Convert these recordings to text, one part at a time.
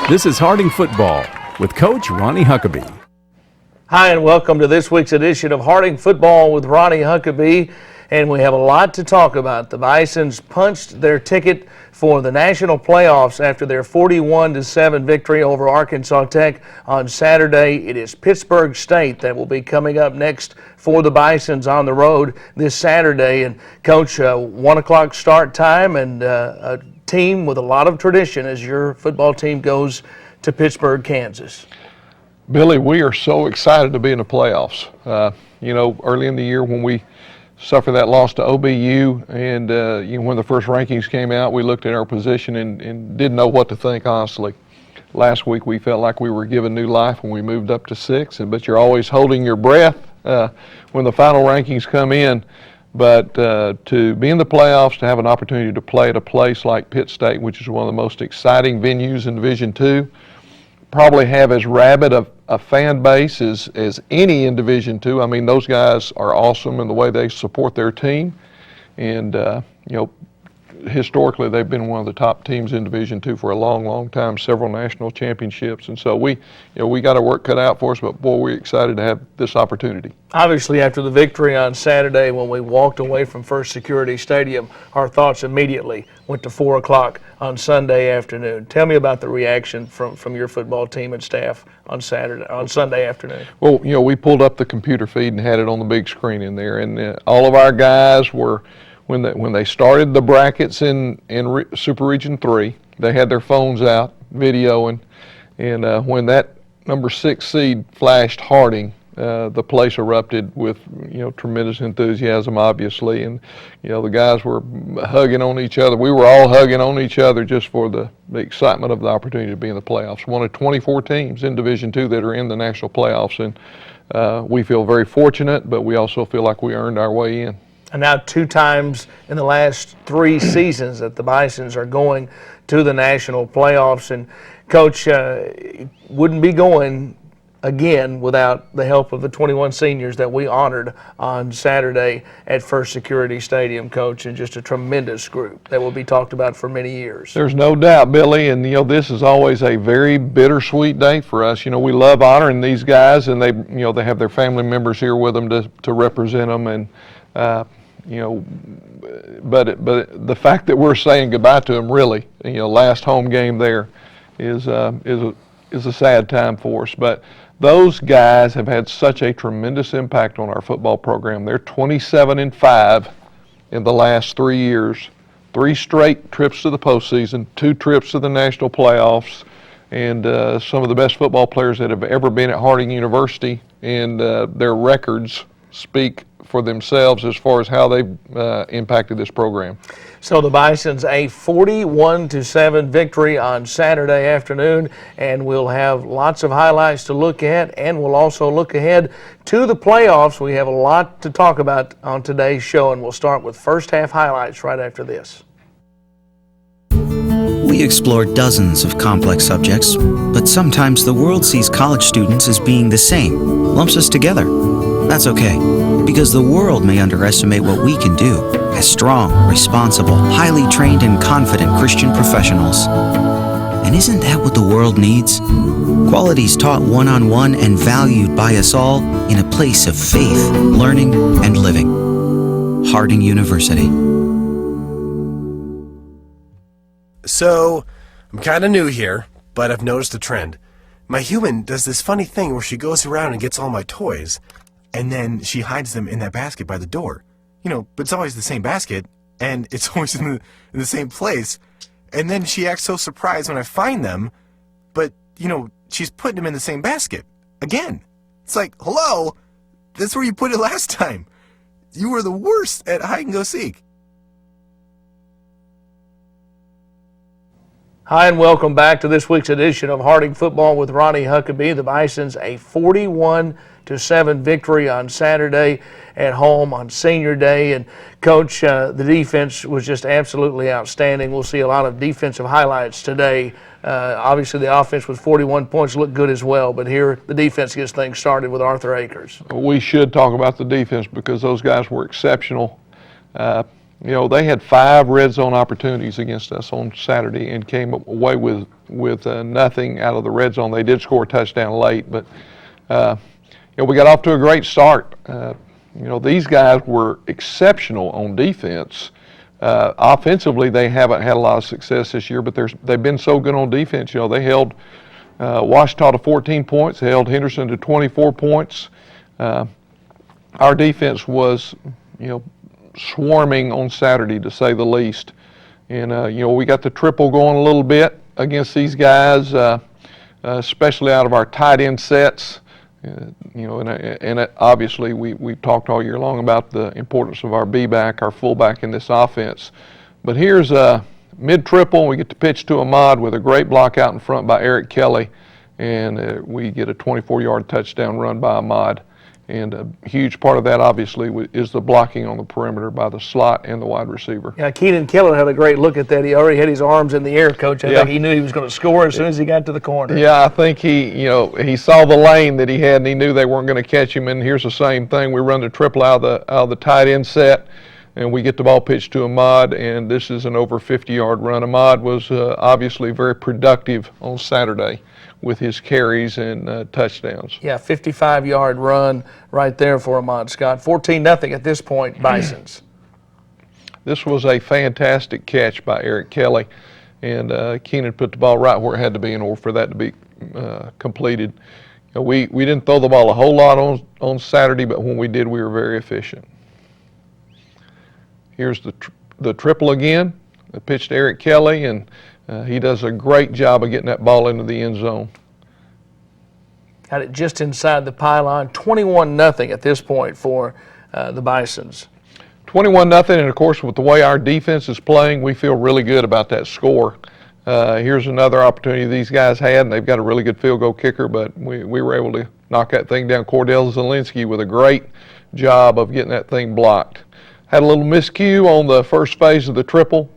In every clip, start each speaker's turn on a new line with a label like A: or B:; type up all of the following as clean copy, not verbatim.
A: This is Harding Football with Coach Ronnie Huckeba.
B: Hi, and welcome to this week's edition of Harding Football with Ronnie Huckeba. And we have a lot to talk about. The Bisons punched their ticket for the national playoffs after their 41-7 victory over Arkansas Tech on Saturday. It is Pittsburgh State that will be coming up next for the Bisons on the road this Saturday. And Coach, 1 o'clock start time, and a team with a lot of tradition as your football team goes to Pittsburgh, Kansas.
C: Billy, we are so excited to be in the playoffs. Early in the year when we suffered that loss to OBU, and when the first rankings came out, we looked at our position and didn't know what to think, honestly. Last week we felt like we were given new life when we moved up to 6, but you're always holding your breath when the final rankings come in. But to be in the playoffs, to have an opportunity to play at a place like Pitt State, which is one of the most exciting venues in Division II, probably have as rabid a fan base as any in Division II. I mean, those guys are awesome in the way they support their team. And, historically, they've been one of the top teams in Division II for a long, long time, several national championships. And so we got our work cut out for us, but boy, we're excited to have this opportunity.
B: Obviously, after the victory on Saturday when we walked away from First Security Stadium, our thoughts immediately went to 4 o'clock on Sunday afternoon. Tell me about the reaction from your football team and staff on Sunday afternoon. Well,
C: we pulled up the computer feed and had it on the big screen in there, and all of our guys were, when they started the brackets in Super Region 3, they had their phones out videoing, and when that number 6 seed flashed Harding, the place erupted with tremendous enthusiasm, obviously, and the guys were hugging on each other. We were all hugging on each other just for the excitement of the opportunity to be in the playoffs. One of 24 teams in Division II that are in the national playoffs, and we feel very fortunate, but we also feel like we earned our way in.
B: And now 2 times in the last 3 seasons that the Bisons are going to the national playoffs. And Coach, wouldn't be going again without the help of the 21 seniors that we honored on Saturday at First Security Stadium, Coach, and just a tremendous group that will be talked about for many years.
C: There's no doubt, Billy, and this is always a very bittersweet day for us. We love honoring these guys, and they have their family members here with them to represent them, and but the fact that we're saying goodbye to them, really, last home game there is a sad time for us. But those guys have had such a tremendous impact on our football program. They're 27-5 in the last 3 years, 3 straight trips to the postseason, 2 trips to the national playoffs, and some of the best football players that have ever been at Harding University, and their records speak for themselves as far as how they've impacted this program.
B: So the Bisons a 41-7 victory on Saturday afternoon, and we'll have lots of highlights to look at, and we'll also look ahead to the playoffs. We have a lot to talk about on today's show, and we'll start with first half highlights right after this.
D: We explore dozens of complex subjects, but sometimes the world sees college students as being the same, lumps us together. That's okay, because the world may underestimate what we can do as strong, responsible, highly trained, and confident Christian professionals. And isn't that what the world needs? Qualities taught one-on-one and valued by us all in a place of faith, learning, and living. Harding University.
E: So, I'm kind of new here, but I've noticed a trend. My human does this funny thing where she goes around and gets all my toys, and then she hides them in that basket by the door. But it's always the same basket, and it's always in the same place. And then she acts so surprised when I find them, but, she's putting them in the same basket. Again. It's like, hello? That's where you put it last time. You were the worst at hide and go seek.
B: Hi, and welcome back to this week's edition of Harding Football with Ronnie Huckeba. The Bisons a 41-7 victory on Saturday at home on Senior Day. And Coach, the defense was just absolutely outstanding. We'll see a lot of defensive highlights today. Obviously, the offense with 41 points looked good as well, but here the defense gets things started with Arthur Akers.
C: We should talk about the defense because those guys were exceptional. They had 5 red zone opportunities against us on Saturday and came away with with nothing out of the red zone. They did score a touchdown late, but we got off to a great start. These guys were exceptional on defense. Offensively, they haven't had a lot of success this year, but they've been so good on defense. They held Washita to 14 points. They held Henderson to 24 points. Our defense was, swarming on Saturday, to say the least. And, we got the triple going a little bit against these guys, especially out of our tight end sets. Obviously we've talked all year long about the importance of our B-back, our fullback in this offense. But here's a mid-triple. We get to pitch to Ahmad with a great block out in front by Eric Kelly, and we get a 24-yard touchdown run by Ahmad. And a huge part of that, obviously, is the blocking on the perimeter by the slot and the wide receiver.
B: Yeah, Keenan Keller had a great look at that. He already had his arms in the air, Coach. I think he knew he was going to score as soon as he got to the corner.
C: Yeah, I think he saw the lane that he had, and he knew they weren't going to catch him. And here's the same thing. We run the triple out of the tight end set, and we get the ball pitched to Ahmad, and this is an over 50-yard run. Ahmad was obviously very productive on Saturday with his carries and touchdowns.
B: Yeah, 55-yard run right there for Ahmad Scott. 14-0 at this point, Bisons.
C: This was a fantastic catch by Eric Kelly, and Keenan put the ball right where it had to be in order for that to be completed. We didn't throw the ball a whole lot on Saturday, but when we did, we were very efficient. Here's the triple again, the pitch to Eric Kelly, and he does a great job of getting that ball into the end zone.
B: Got it just inside the pylon. 21-0 at this point for the Bisons.
C: 21-0, and of course with the way our defense is playing, we feel really good about that score. Here's another opportunity these guys had, and they've got a really good field goal kicker, but we were able to knock that thing down. Cordell Zielinski with a great job of getting that thing blocked. Had a little miscue on the first phase of the triple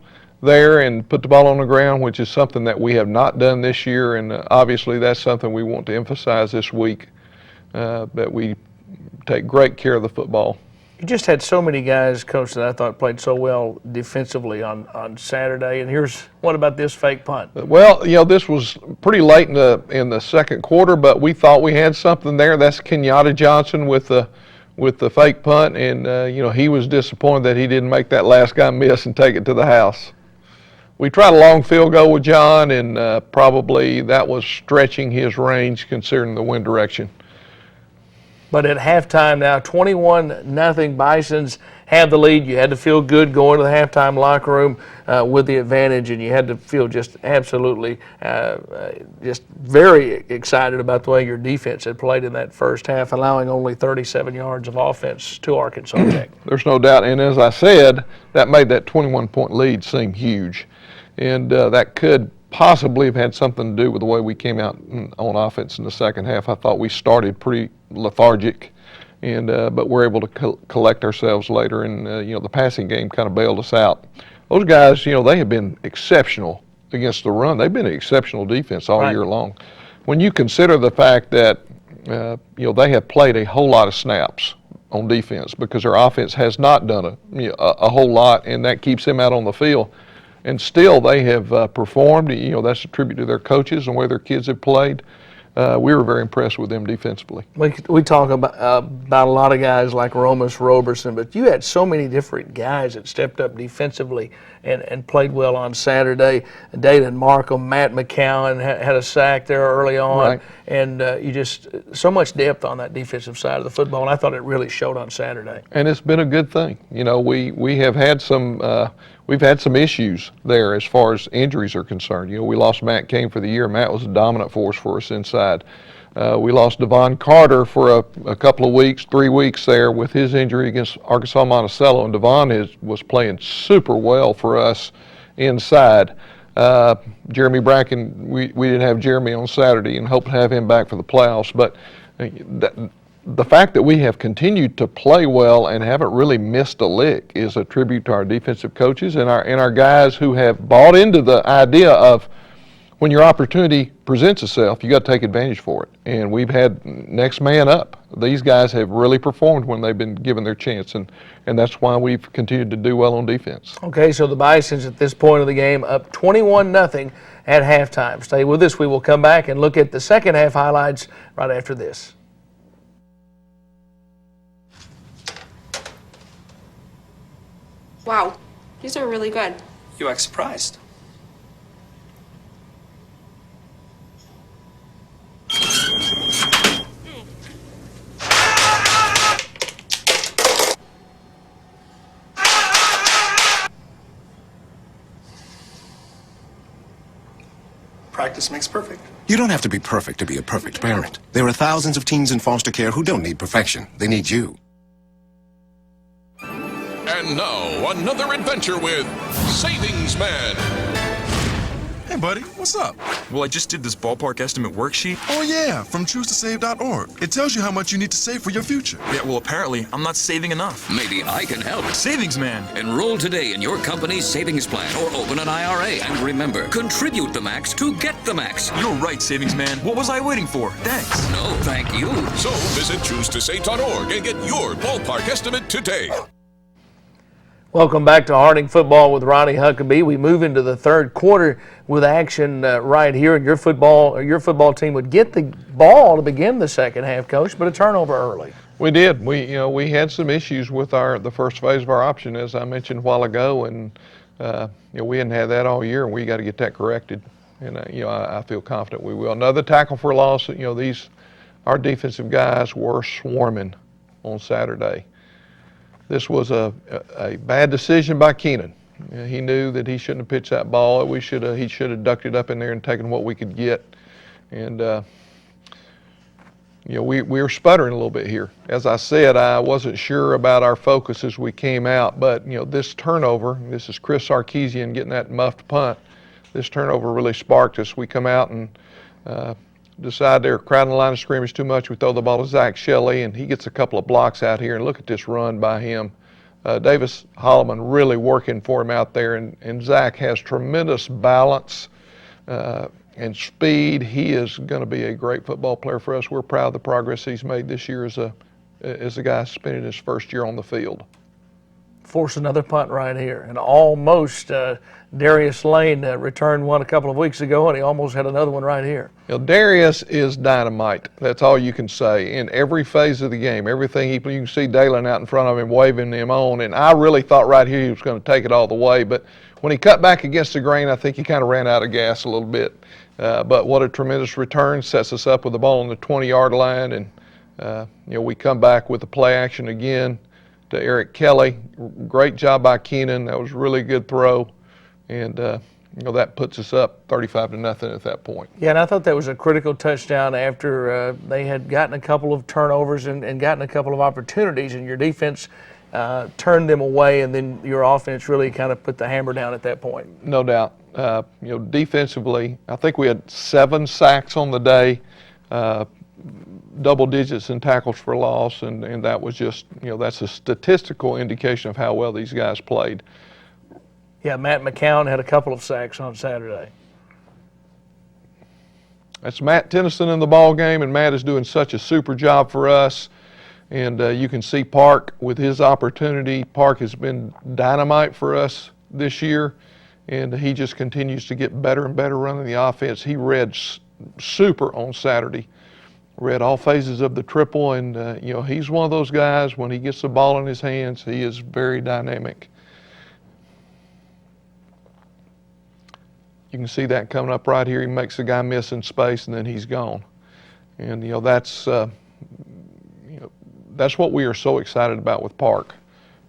C: there and put the ball on the ground, which is something that we have not done this year, and obviously that's something we want to emphasize this week, that we take great care of the football.
B: You just had so many guys, Coach, that I thought played so well defensively on Saturday. And what about this fake punt?
C: Well, this was pretty late in the second quarter, but we thought we had something there. That's Kenyatta Johnson with the fake punt, and he was disappointed that he didn't make that last guy miss and take it to the house. We tried a long field goal with John, and probably that was stretching his range considering the wind direction.
B: But at halftime now, 21-0, Bisons have the lead. You had to feel good going to the halftime locker room with the advantage, and you had to feel just absolutely just very excited about the way your defense had played in that first half, allowing only 37 yards of offense to Arkansas Tech.
C: There's no doubt, and as I said, that made that 21-point lead seem huge, and that could possibly have had something to do with the way we came out on offense in the second half. I thought we started pretty lethargic, and but we're able to collect ourselves later, and the passing game kind of bailed us out. Those guys, they have been exceptional against the run. They've been an exceptional defense all year long. When you consider the fact that they have played a whole lot of snaps on defense because their offense has not done a whole lot, and that keeps them out on the field. And still they have performed. That's a tribute to their coaches and where their kids have played. We were very impressed with them defensively.
B: We talk about a lot of guys like Romus Roberson, but you had so many different guys that stepped up defensively and played well on Saturday. Dayton Markham, Matt McCowan had a sack there early on, and you just so much depth on that defensive side of the football, and I thought it really showed on Saturday. And
C: it's been a good thing. We have had some. We've had some issues there as far as injuries are concerned. We lost Matt Cain for the year. Matt was a dominant force for us inside. We lost Devon Carter for a couple of weeks, 3 weeks there with his injury against Arkansas Monticello, and Devon was playing super well for us inside. Jeremy Bracken, we didn't have Jeremy on Saturday and hope to have him back for the playoffs, but the fact that we have continued to play well and haven't really missed a lick is a tribute to our defensive coaches and our guys who have bought into the idea of when your opportunity presents itself, you got to take advantage for it. And we've had next man up. These guys have really performed when they've been given their chance, and that's why we've continued to do well on defense.
B: Okay, so the Bisons at this point of the game up 21-0 at halftime. Stay with us. We will come back and look at the second half highlights right after this.
F: Wow, these are really good.
G: You act surprised. Practice makes perfect.
H: You don't have to be perfect to be a perfect parent. There are thousands of teens in foster care who don't need perfection. They need you.
I: And now, another adventure with Savings Man.
J: Hey, buddy, what's up?
K: Well, I just did this ballpark estimate worksheet.
J: Oh, yeah, from choosetosave.org. It tells you how much you need to save for your future.
K: Yeah, well, apparently, I'm not saving enough.
L: Maybe I can help.
K: Savings Man.
L: Enroll today in your company's savings plan or open an IRA. And remember, contribute the max to get the max.
K: You're right, Savings Man. What was I waiting for? Thanks.
L: No, thank you.
I: So visit choosetosave.org and get your ballpark estimate today.
B: Welcome back to Harding Football with Ronnie Huckeba. We move into the third quarter with action right here, and your football team would get the ball to begin the second half, Coach, but a turnover early.
C: We did. We had some issues with the first phase of our option, as I mentioned a while ago, and we hadn't had that all year, and we got to get that corrected. And I feel confident we will. Another tackle for loss. Our defensive guys were swarming on Saturday. This was a bad decision by Keenan. He knew that he shouldn't have pitched that ball. He should have ducked it up in there and taken what we could get. And we were sputtering a little bit here. As I said, I wasn't sure about our focus as we came out, but this turnover, this is Chris Sarkeesian getting that muffed punt. This turnover really sparked us. We come out and decide they're crowding the line of scrimmage too much. We throw the ball to Zach Shelley, and he gets a couple of blocks out here. And look at this run by him. Davis Holloman really working for him out there, and Zach has tremendous balance and speed. He is going to be a great football player for us. We're proud of the progress he's made this year as a guy spending his first year on the field.
B: Force another punt right here, and almost Darius Lane returned one a couple of weeks ago, and he almost had another one right here.
C: Darius is dynamite. That's all you can say. In every phase of the game, everything you can see Dalen out in front of him waving him on, and I really thought right here he was going to take it all the way, but when he cut back against the grain, I think he kind of ran out of gas a little bit. But what a tremendous return. Sets us up with the ball on the 20-yard line, and we come back with the play action again to Eric Kelly. Great job by Keenan. That was a really good throw. And, that puts us up 35-0 at that point.
B: Yeah, and I thought that was a critical touchdown after they had gotten a couple of turnovers and gotten a couple of opportunities, and your defense turned them away, and then your offense really kind of put the hammer down at that point.
C: No doubt. Defensively, I think we had 7 sacks on the day, double digits in tackles for loss, and that was just, that's a statistical indication of how well these guys played.
B: Yeah, Matt McCown had a couple of sacks on Saturday.
C: That's Matt Tennyson in the ball game, and Matt is doing such a super job for us. And you can see Park with his opportunity. Park has been dynamite for us this year, and he just continues to get better and better running the offense. He read super on Saturday. Read all phases of the triple, and he's one of those guys, when he gets the ball in his hands, he is very dynamic. You can see that coming up right here. He makes the guy miss in space, and then he's gone. And that's what we are so excited about with Park.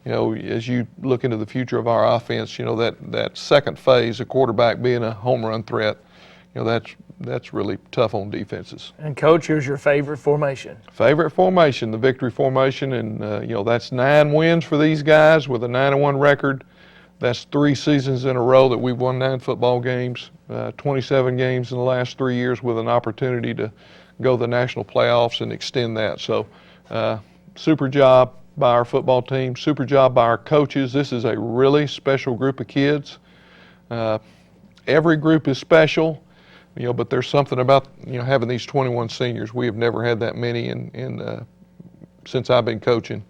C: As you look into the future of our offense, that second phase, a quarterback being a home run threat, that's really tough on defenses.
B: And Coach, here's your favorite formation.
C: Favorite formation, the victory formation, and that's 9 wins for these guys with a 9-1 record. That's 3 seasons in a row that we've won 9 football games, 27 games in the last 3 years with an opportunity to go to the national playoffs and extend that. So super job by our football team, super job by our coaches. This is a really special group of kids. Every group is special. But there's something about having these 21 seniors. We have never had that many since I've been coaching,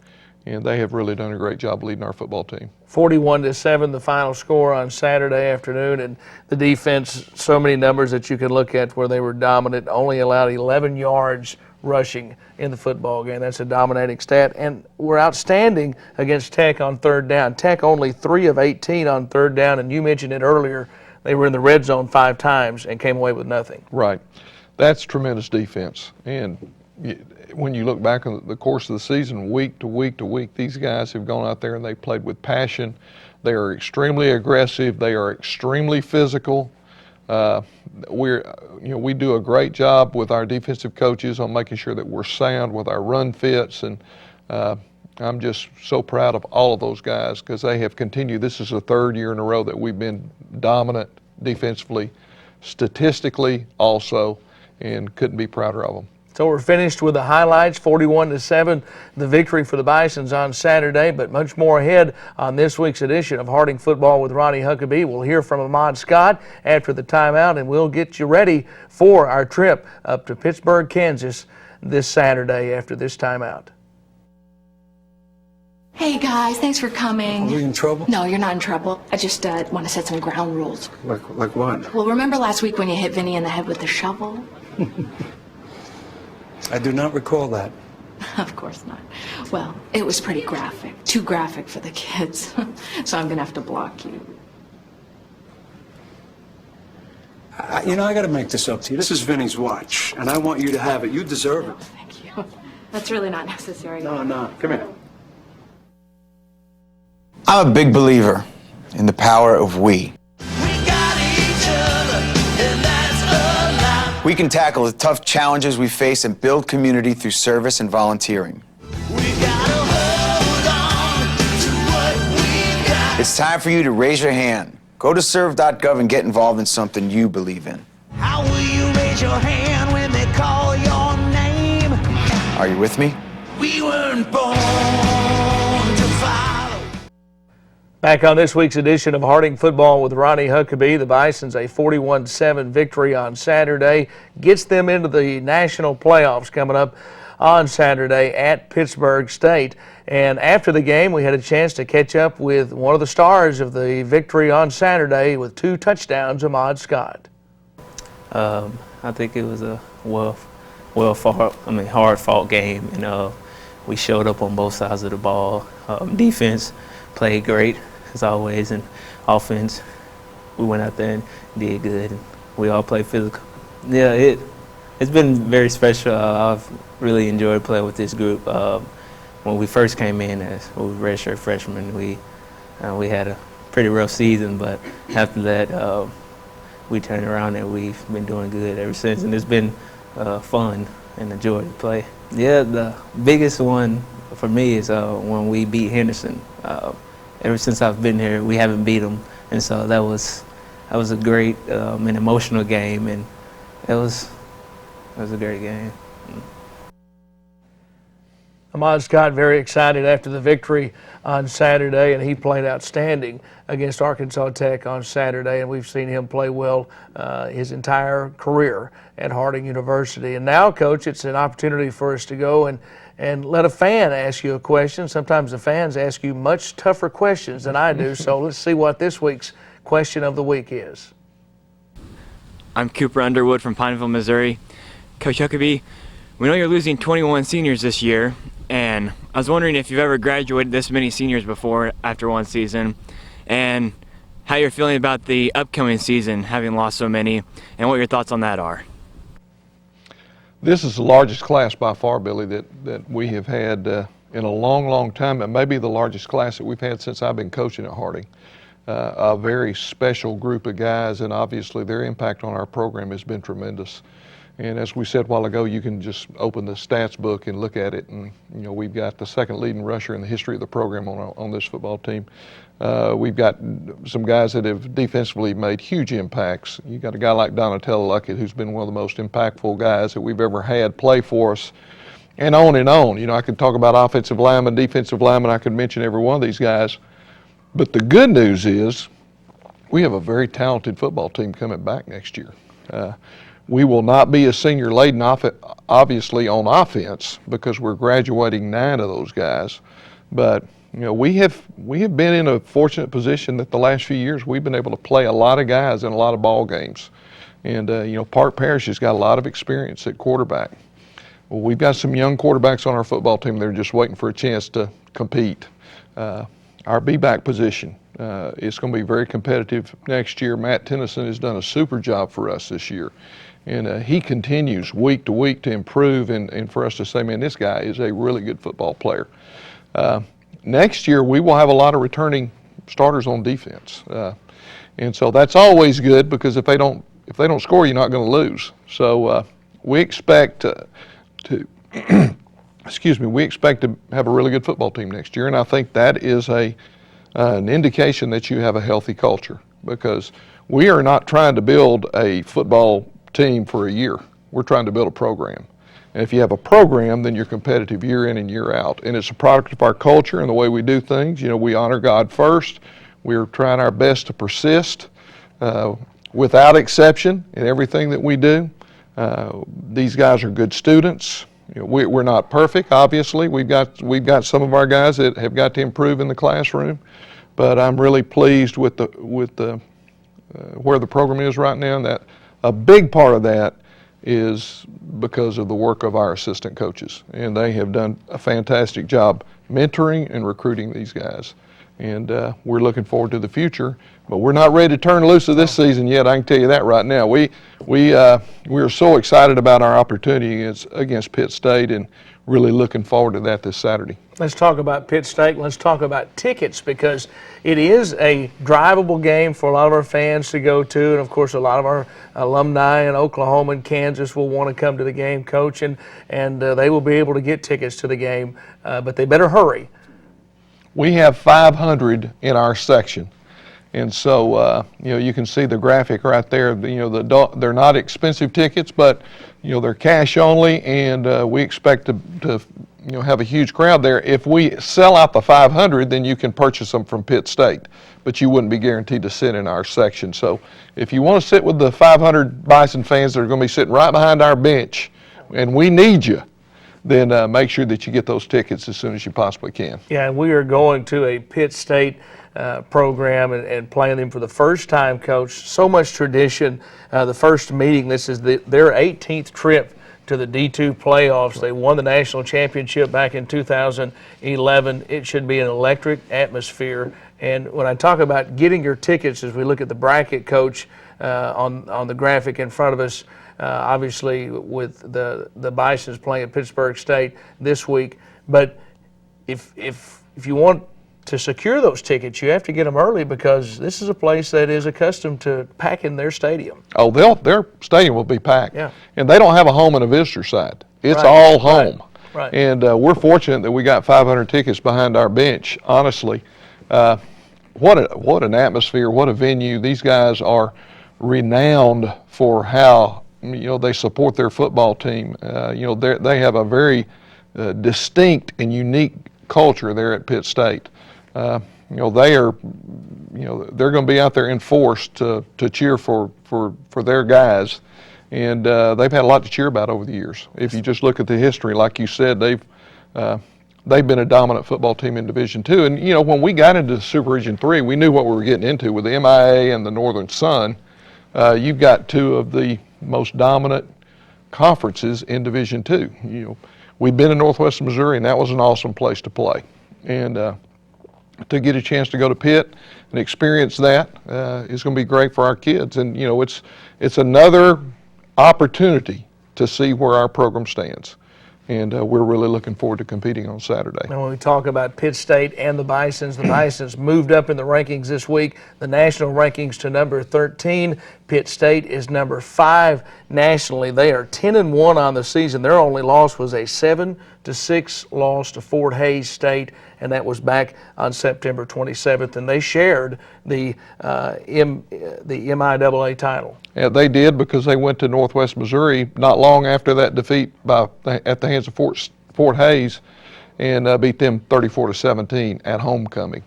C: and they have really done a great job leading our football team.
B: 41-7, the final score on Saturday afternoon, and the defense, so many numbers that you could look at where they were dominant, only allowed 11 yards rushing in the football game. That's a dominating stat, and we're outstanding against Tech on third down. Tech only 3 of 18 on third down, and you mentioned it earlier, they were in the red zone 5 times and came away with nothing.
C: Right. That's tremendous defense. And when you look back on the course of the season, week to week to week, these guys have gone out there and they played with passion. They are extremely aggressive. They are extremely physical. We do a great job with our defensive coaches on making sure that we're sound with our run fits, and I'm just so proud of all of those guys because they have continued. This is the 3rd year in a row that we've been dominant defensively, statistically also, and couldn't be prouder of them.
B: So we're finished with the highlights, 41-7, the victory for the Bisons on Saturday, but much more ahead on this week's edition of Harding Football with Ronnie Huckeba. We'll hear from Ahmad Scott after the timeout, and we'll get you ready for our trip up to Pittsburgh, Kansas this Saturday after this timeout.
F: Hey guys, thanks for coming.
M: Are we in trouble?
F: No, you're not in trouble. I just want to set some ground rules.
M: Like what?
F: Well, remember last week when you hit Vinny in the head with the shovel?
M: I do not recall that.
F: Of course not. Well, it was pretty graphic. Too graphic for the kids. So I'm going to have to block you.
M: I got to make this up to you. This is Vinny's watch, and I want you to have it. You deserve it.
F: Thank you. That's really not necessary.
M: No. Come here.
N: I'm a big believer in the power of we. We can tackle the tough challenges we face and build community through service and volunteering. It's time for you to raise your hand. Go to serve.gov and get involved in something you believe in.
O: How will you raise your hand when they call your name?
N: Are you with me?
O: We weren't born to follow.
B: Back on this week's edition of Harding Football with Ronnie Huckeba, the Bisons a 41-7 victory on Saturday gets them into the national playoffs coming up on Saturday at Pittsburgh State. And after the game, we had a chance to catch up with one of the stars of the victory on Saturday with 2 touchdowns, Ahmad Scott.
P: I think it was a hard-fought game, and we showed up on both sides of the ball. Defense played great, as always, and offense, we went out there and did good, and we all played physical. Yeah, it's been very special. I've really enjoyed playing with this group. When we first came in as redshirt freshmen, we had a pretty rough season, but after that, we turned around and we've been doing good ever since, and it's been fun and a joy to play. Yeah, the biggest one for me is when we beat Henderson. Ever since I've been here, we haven't beat them, and so that was a great and emotional game, and it was a great game.
B: Ahmad Scott very excited after the victory on Saturday, and he played outstanding against Arkansas Tech on Saturday, and we've seen him play well his entire career at Harding University. And now, Coach, it's an opportunity for us to go and let a fan ask you a question. Sometimes the fans ask you much tougher questions than I do, so let's see what this week's question of the week is.
Q: I'm Cooper Underwood from Pineville, Missouri. Coach Huckeba, we know you're losing 21 seniors this year, and I was wondering if you've ever graduated this many seniors before after one season, and how you're feeling about the upcoming season, having lost so many, and what your thoughts on that are.
C: This is the largest class by far, Billy, that we have had in a long, long time, and maybe the largest class that we've had since I've been coaching at Harding. A very special group of guys, and obviously their impact on our program has been tremendous. And as we said a while ago, you can just open the stats book and look at it, and we've got the second leading rusher in the history of the program on this football team. We've got some guys that have defensively made huge impacts. You got a guy like Donatello Luckett, who's been one of the most impactful guys that we've ever had play for us, and on and on. I could talk about offensive linemen, defensive linemen. I could mention every one of these guys. But the good news is we have a very talented football team coming back next year. We will not be as senior laden, obviously, on offense because we're graduating 9 of those guys. But we have been in a fortunate position that the last few years we've been able to play a lot of guys in a lot of ball games. And Park Parish has got a lot of experience at quarterback. Well, we've got some young quarterbacks on our football team. They're just waiting for a chance to compete. Our B-back position is going to be very competitive next year. Matt Tennyson has done a super job for us this year. And he continues week to week to improve and for us to say, man, this guy is a really good football player. Next year, we will have a lot of returning starters on defense. And so that's always good because if they don't score, you're not going to lose. So we expect we expect to have a really good football team next year, and I think that is an indication that you have a healthy culture because we are not trying to build a football team for a year. We're trying to build a program. And if you have a program, then you're competitive year in and year out. And it's a product of our culture and the way we do things. We honor God first. We're trying our best to persist without exception in everything that we do. These guys are good students. We're not perfect, obviously. We've got some of our guys that have got to improve in the classroom, but I'm really pleased with where the program is right now. And that a big part of that is because of the work of our assistant coaches, and they have done a fantastic job mentoring and recruiting these guys. And we're looking forward to the future, but we're not ready to turn loose of this season yet. I can tell you that right now. We are so excited about our opportunity against Pitt State, and really looking forward to that this Saturday.
B: Let's talk about Pitt State. Let's talk about tickets because it is a drivable game for a lot of our fans to go to, and of course a lot of our alumni in Oklahoma and Kansas will want to come to the game, Coach, and they will be able to get tickets to the game, but they better hurry.
C: We have 500 in our section, and so you can see the graphic right there. They're not expensive tickets, but they're cash only, and we expect to have a huge crowd there. If we sell out the 500, then you can purchase them from Pitt State, but you wouldn't be guaranteed to sit in our section. So if you want to sit with the 500 Bison fans that are going to be sitting right behind our bench, and we need you, then make sure that you get those tickets as soon as you possibly can.
B: Yeah, and we are going to a Pitt State program and playing them for the first time, Coach. So much tradition. The first meeting, this is their 18th trip to the D2 playoffs. They won the national championship back in 2011. It should be an electric atmosphere. And when I talk about getting your tickets, as we look at the bracket, Coach, on the graphic in front of us, obviously with the Bisons playing at Pittsburgh State this week. But if you want to secure those tickets, you have to get them early because this is a place that is accustomed to packing their stadium.
C: Oh, their stadium will be packed.
B: Yeah.
C: And they don't have a home and a visitor side. It's
B: Right.
C: all home.
B: Right.
C: And we're fortunate that we got 500 tickets behind our bench, honestly. What an atmosphere, what a venue. These guys are renowned for how they support their football team. They have a very distinct and unique culture there at Pitt State. They're going to be out there in force to cheer for their guys, and they've had a lot to cheer about over the years. If you just look at the history, like you said, they've been a dominant football team in Division II. And when we got into Super Region 3, we knew what we were getting into with the MIA and the Northern Sun. You've got two of the most dominant conferences in Division II. We've been in Northwestern Missouri, and that was an awesome place to play. And to get a chance to go to Pitt and experience that is going to be great for our kids. And it's another opportunity to see where our program stands. And we're really looking forward to competing on Saturday.
B: And when we talk about Pitt State and the Bisons moved up in the rankings this week, the national rankings to number 13. Pitt State is number 5 nationally. They are 10-1 on the season. Their only loss was a 7-6 loss to Fort Hays State, and that was back on September 27th. And they shared the MIAA title.
C: Yeah, they did because they went to Northwest Missouri not long after that defeat at the hands of Fort Hays, and beat them 34-17 at homecoming.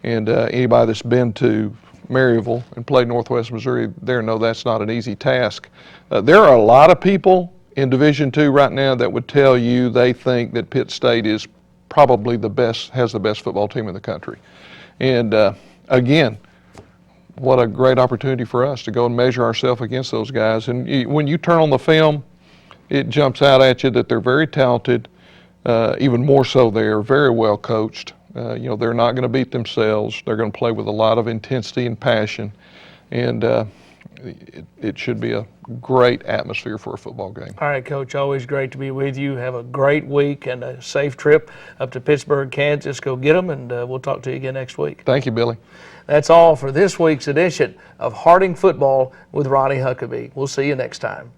C: And anybody that's been to Maryville and played Northwest Missouri there know that's not an easy task. There are a lot of people in Division II right now that would tell you they think that Pitt State is probably has the best football team in the country. And again, what a great opportunity for us to go and measure ourselves against those guys. And when you turn on the film, it jumps out at you that they're very talented. Even more so, they are very well coached. They're not going to beat themselves. They're going to play with a lot of intensity and passion. And it should be a great atmosphere for a football game.
B: All right, Coach, always great to be with you. Have a great week and a safe trip up to Pittsburgh, Kansas. Go get them, and we'll talk to you again next week.
C: Thank you, Billy.
B: That's all for this week's edition of Harding Football with Ronnie Huckebee. We'll see you next time.